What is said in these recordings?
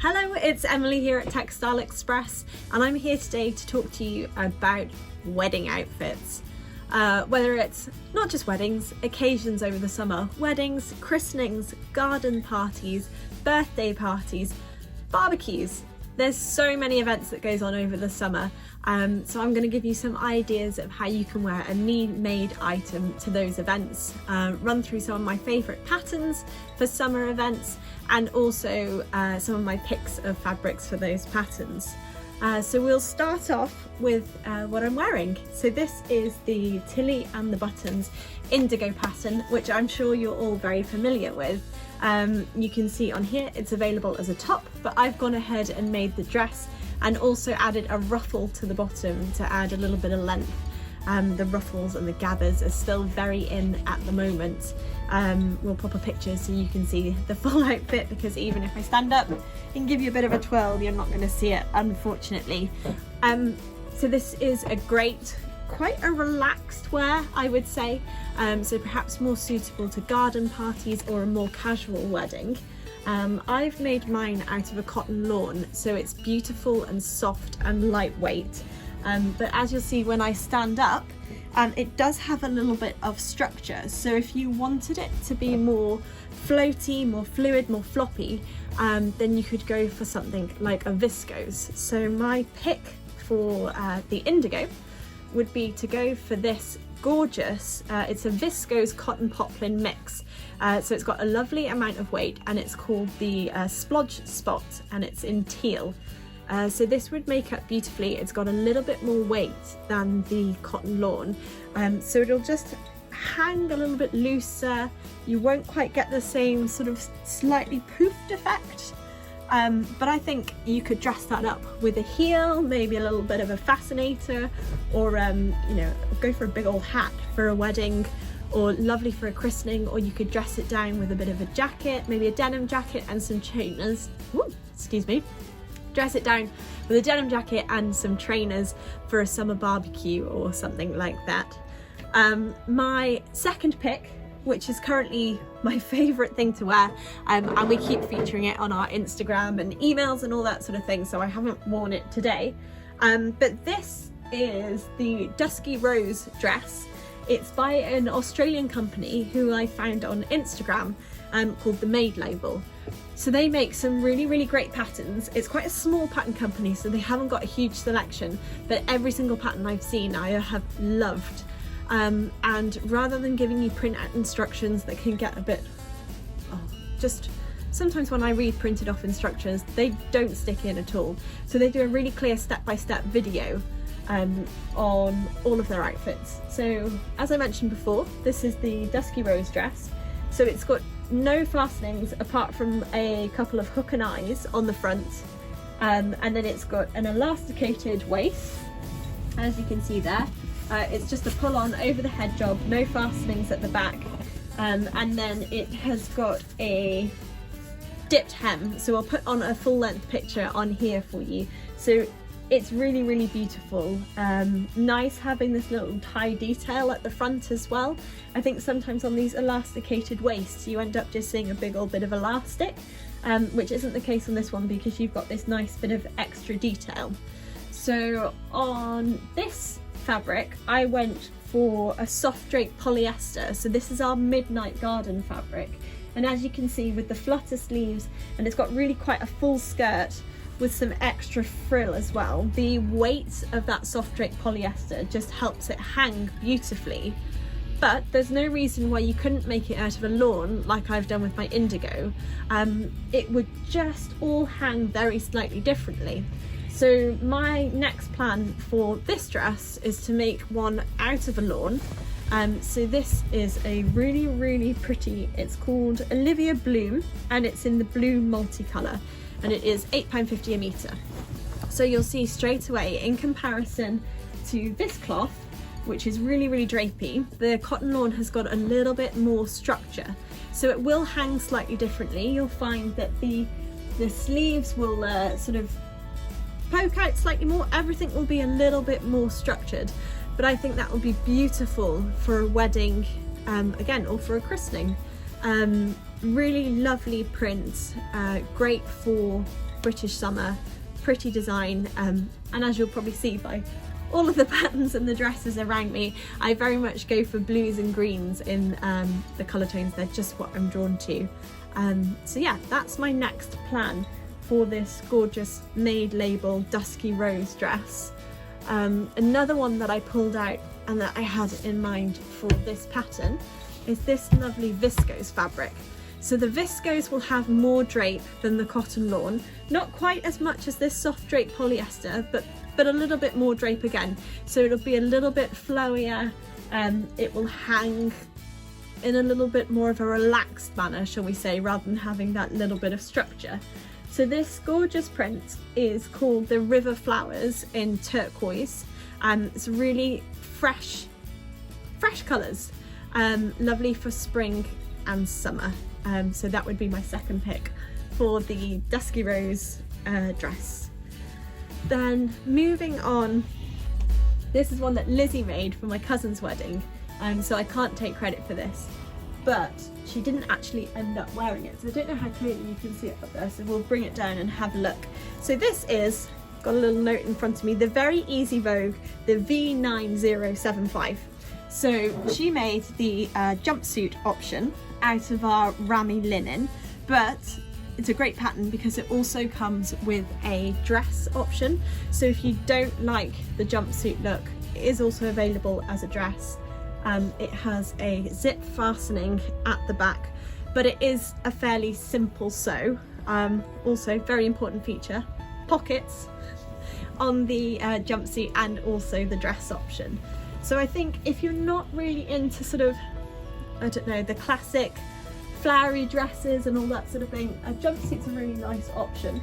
Hello, it's Emily here at Textile Express, and I'm here today to talk to you about wedding outfits. Whether it's not just weddings, occasions over the summer, weddings, christenings, garden parties, birthday parties, barbecues. There's so many events that goes on over the summer, so I'm going to give you some ideas of how you can wear a made item to those events, run through some of my favourite patterns for summer events, and also some of my picks of fabrics for those patterns. So we'll start off with what I'm wearing. So this is the Tilly and the Buttons indigo pattern, which I'm sure you're all very familiar with. You can see on here it's available as a top, but I've gone ahead and made the dress and also added a ruffle to the bottom to add a little bit of length. The ruffles and the gathers are still very in at the moment. We'll pop a picture so you can see the full outfit, because even if I stand up and give you a bit of a twirl, you're not going to see it, unfortunately. So this is a great, quite a relaxed wear, I would say, so perhaps more suitable to garden parties or a more casual wedding. I've made mine out of a cotton lawn, so it's beautiful and soft and lightweight, but as you'll see when I stand up, it does have a little bit of structure, so if you wanted it to be more floaty, more fluid, more floppy, then you could go for something like a viscose. So my pick for the indigo would be to go for this gorgeous, it's a viscose cotton poplin mix, so it's got a lovely amount of weight, and it's called the splodge spot, and it's in teal. So this would make up beautifully. It's got a little bit more weight than the cotton lawn, so it'll just hang a little bit looser. You won't quite get the same sort of slightly poofed effect, but I think you could dress that up with a heel, maybe a little bit of a fascinator, or you know, go for a big old hat for a wedding, or lovely for a christening, or you could dress it down with a bit of a jacket, maybe a denim jacket and some trainers. Ooh, excuse me. Dress it down with a denim jacket and some trainers for a summer barbecue or something like that. My second pick, which is currently my favourite thing to wear, and we keep featuring it on our Instagram and emails and all that sort of thing, so I haven't worn it today, but this is the Dusky Rose dress. It's by an Australian company who I found on Instagram, called The Maid Label. So they make some really great patterns. It's quite a small pattern company, so they haven't got a huge selection, but every single pattern I've seen I have loved. And rather than giving you print out instructions that can get a bit, just sometimes when I read printed off instructions, they don't stick in at all. So they do a really clear step-by-step video on all of their outfits. So as I mentioned before, this is the Dusky Rose dress. So it's got no fastenings apart from a couple of hook and eyes on the front, and then it's got an elasticated waist, as you can see there. It's just a pull on over the head job, no fastenings at the back, and then it has got a dipped hem, so I'll put on a full length picture on here for you. So it's really beautiful. Nice having this little tie detail at the front as well. I think sometimes on these elasticated waists you end up just seeing a big old bit of elastic, which isn't the case on this one because you've got this nice bit of extra detail. So on this fabric I went for a soft drape polyester, so this is our Midnight Garden fabric, and as you can see with the flutter sleeves, and it's got really quite a full skirt with some extra frill as well. The weight of that soft drape polyester just helps it hang beautifully, but there's no reason why you couldn't make it out of a lawn like I've done with my indigo. It would just all hang very slightly differently. So my next plan for this dress is to make one out of a lawn. So this is a really pretty, it's called Olivia Bloom, and it's in the blue multicolour, and it is £8.50 a metre. So you'll see straight away, in comparison to this cloth, which is really drapey, the cotton lawn has got a little bit more structure, so it will hang slightly differently. You'll find that the sleeves will sort of poke out slightly more, everything will be a little bit more structured, but I think that will be beautiful for a wedding, again, or for a christening. Really lovely print, great for British summer, pretty design, and as you'll probably see by all of the patterns and the dresses around me, I very much go for blues and greens in the colour tones. They're just what I'm drawn to. So yeah, that's my next plan for this gorgeous Made label Dusky Rose dress. Another one that I pulled out and that I had in mind for this pattern is this lovely viscose fabric. So the viscose will have more drape than the cotton lawn, not quite as much as this soft drape polyester, but a little bit more drape again. So it'll be a little bit flowier, it will hang in a little bit more of a relaxed manner, shall we say, rather than having that little bit of structure. So this gorgeous print is called the River Flowers in Turquoise. It's really fresh colours, lovely for spring and summer. So that would be my second pick for the Dusky Rose dress. Then moving on, this is one that Lizzie made for my cousin's wedding, so I can't take credit for this, but she didn't actually end up wearing it, so I don't know how clearly you can see it up there, so we'll bring it down and have a look. So this is, got a little note in front of me, the Very Easy Vogue, the V9075. So she made the jumpsuit option out of our Rami linen, but it's a great pattern because it also comes with a dress option. So if you don't like the jumpsuit look, it is also available as a dress. It has a zip fastening at the back, but it is a fairly simple sew. Also, very important feature, pockets on the jumpsuit and also the dress option. So I think if you're not really into sort of, I don't know, the classic flowery dresses and all that sort of thing, a jumpsuit's a really nice option.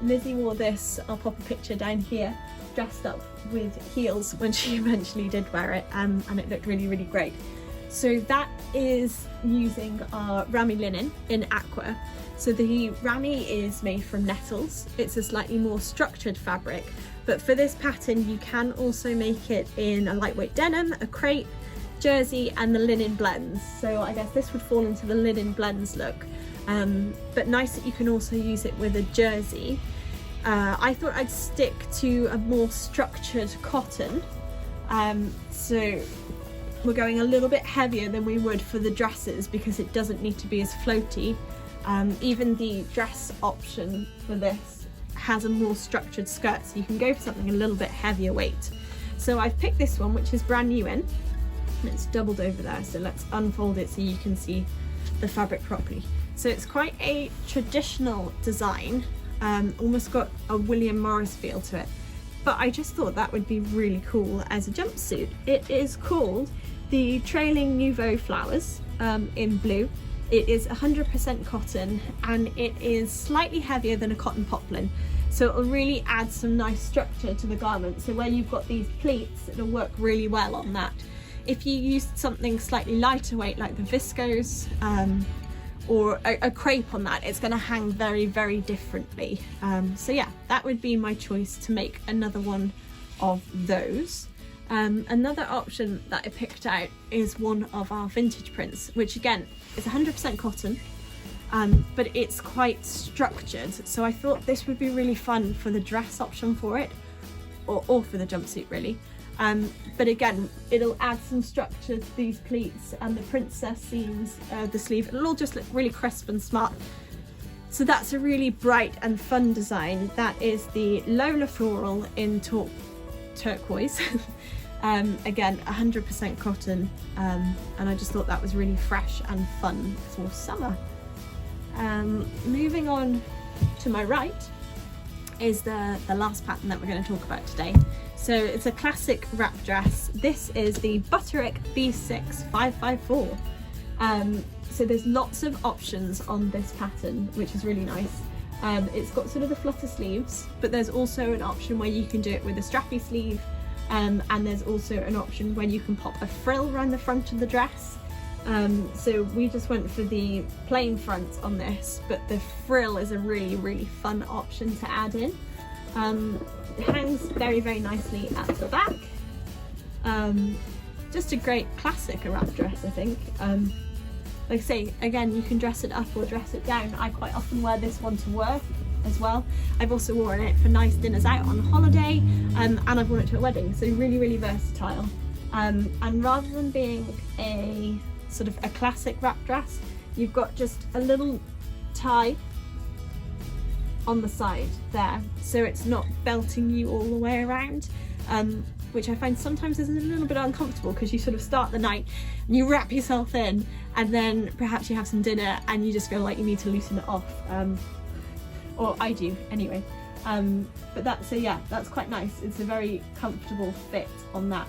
Lizzie wore this, I'll pop a picture down here, dressed up with heels when she eventually did wear it, and it looked really, really great. So that is using our Rami linen in Aqua. So the Rami is made from nettles. It's a slightly more structured fabric, but for this pattern you can also make it in a lightweight denim, a crepe, jersey and the linen blends. So I guess this would fall into the linen blends look, but nice that you can also use it with a jersey. I thought I'd stick to a more structured cotton, so we're going a little bit heavier than we would for the dresses because it doesn't need to be as floaty. Even the dress option for this has a more structured skirt, so you can go for something a little bit heavier weight. So I've picked this one, which is brand new in, and it's doubled over there, so let's unfold it so you can see the fabric properly. So it's quite a traditional design, almost got a William Morris feel to it, but I just thought that would be really cool as a jumpsuit. It is called the Trailing Nouveau Flowers in blue. It is 100% cotton and it is slightly heavier than a cotton poplin, so it'll really add some nice structure to the garment. So where you've got these pleats, it'll work really well on that. If you used something slightly lighter weight like the Viscose or a crepe on that, it's going to hang very, very differently. So yeah, that would be my choice to make another one of those. Another option that I picked out is one of our vintage prints, which again is 100% cotton, but it's quite structured. So I thought this would be really fun for the dress option for it, or for the jumpsuit really. But again, it'll add some structure to these pleats and the princess seams, the sleeve. It'll all just look really crisp and smart. So that's a really bright and fun design. That is the Lola Floral in Turquoise. Again, 100% cotton, and I just thought that was really fresh and fun for summer. Moving on to my right is the last pattern that we're going to talk about today. So it's a classic wrap dress. This is the Butterick B6 554. So there's lots of options on this pattern, which is really nice. It's got sort of the flutter sleeves, but there's also an option where you can do it with a strappy sleeve, and there's also an option where you can pop a frill around the front of the dress. So we just went for the plain front on this, but the frill is a really, really fun option to add in. It hangs very, very nicely at the back. Just a great classic wrap dress, I think. Like I say, again, you can dress it up or dress it down. I quite often wear this one to work, as well. I've also worn it for nice dinners out on holiday, and I've worn it to a wedding, so really, really versatile. And rather than being a sort of a classic wrap dress, you've got just a little tie on the side there, so it's not belting you all the way around, which I find sometimes is a little bit uncomfortable, because you sort of start the night and you wrap yourself in, and then perhaps you have some dinner and you just feel like you need to loosen it off, or I do anyway. But that's quite nice. It's a very comfortable fit on that.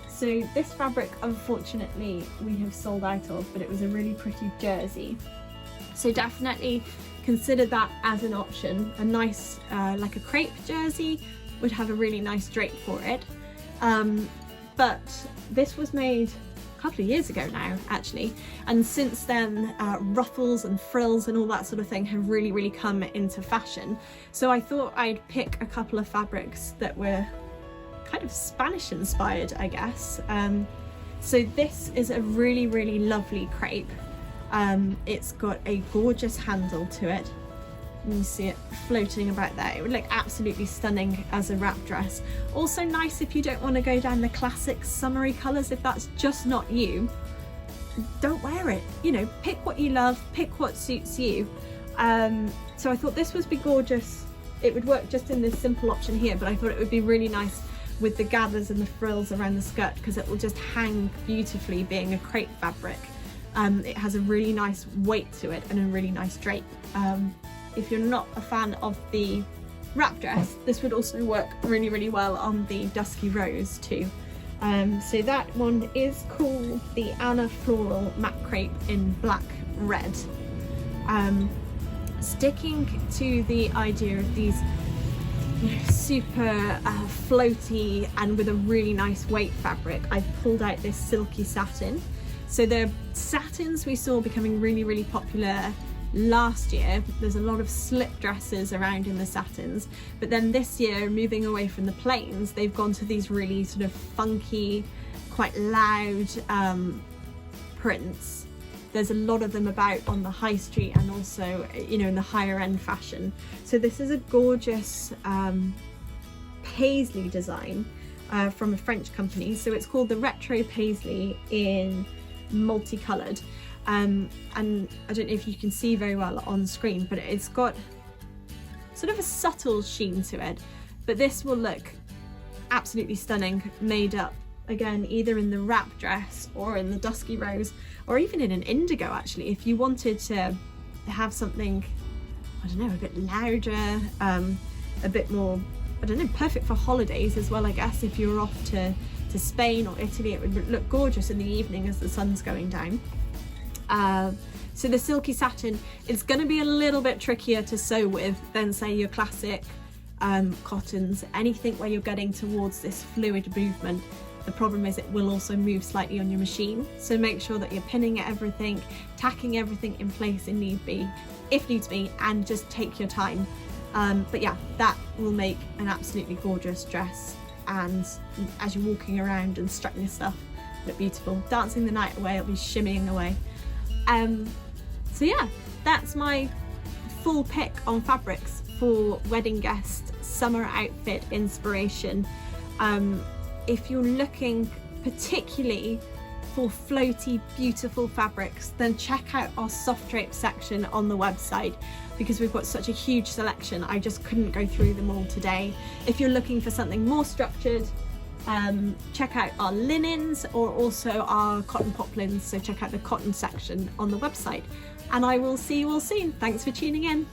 So this fabric, unfortunately, we have sold out of, but it was a really pretty jersey. So definitely consider that as an option. A nice, like a crepe jersey would have a really nice drape for it. But this was made a couple of years ago now, actually. And since then, ruffles and frills and all that sort of thing have really, really come into fashion. So I thought I'd pick a couple of fabrics that were kind of Spanish inspired, I guess. So this is a really, really lovely crepe. It's got a gorgeous handle to it. You see it floating about there. It would look absolutely stunning as a wrap dress. Also nice if you don't want to go down the classic summery colours. If that's just not you, don't wear it. You know, pick what you love, pick what suits you. So I thought this would be gorgeous. It would work just in this simple option here, but I thought it would be really nice with the gathers and the frills around the skirt, because it will just hang beautifully being a crepe fabric. It has a really nice weight to it and a really nice drape. If you're not a fan of the wrap dress, this would also work really, really well on the dusky rose too. So that one is called the Anna Floral Matte Crepe in black red. Sticking to the idea of these super floaty and with a really nice weight fabric, I've pulled out this silky satin. So the satins we saw becoming really, really popular last year. There's a lot of slip dresses around in the satins, but then this year, moving away from the plains, they've gone to these really sort of funky, quite loud prints. There's a lot of them about on the high street and also, you know, in the higher end fashion. So this is a gorgeous Paisley design from a French company. So it's called the Retro Paisley in multicoloured. And I don't know if you can see very well on screen, but it's got sort of a subtle sheen to it. But this will look absolutely stunning, made up again either in the wrap dress or in the dusky rose, or even in an indigo actually, if you wanted to have something, I don't know, a bit louder, a bit more, I don't know, perfect for holidays as well, I guess. If you were off to Spain or Italy, it would look gorgeous in the evening as the sun's going down. So the silky satin is going to be a little bit trickier to sew with than say your classic cottons, anything where you're getting towards this fluid movement. The problem is it will also move slightly on your machine, so make sure that you're pinning everything, tacking everything in place if needs be, and just take your time. But yeah, that will make an absolutely gorgeous dress, and as you're walking around and strutting your stuff, look beautiful. Dancing the night away, it'll be shimmying away. So yeah, that's my full pick on fabrics for wedding guest summer outfit inspiration. If you're looking particularly for floaty, beautiful fabrics, then check out our soft drape section on the website, because we've got such a huge selection. I just couldn't go through them all today. If you're looking for something more structured, check out our linens or also our cotton poplins, so check out the cotton section on the website. And I will see you all soon. Thanks for tuning in.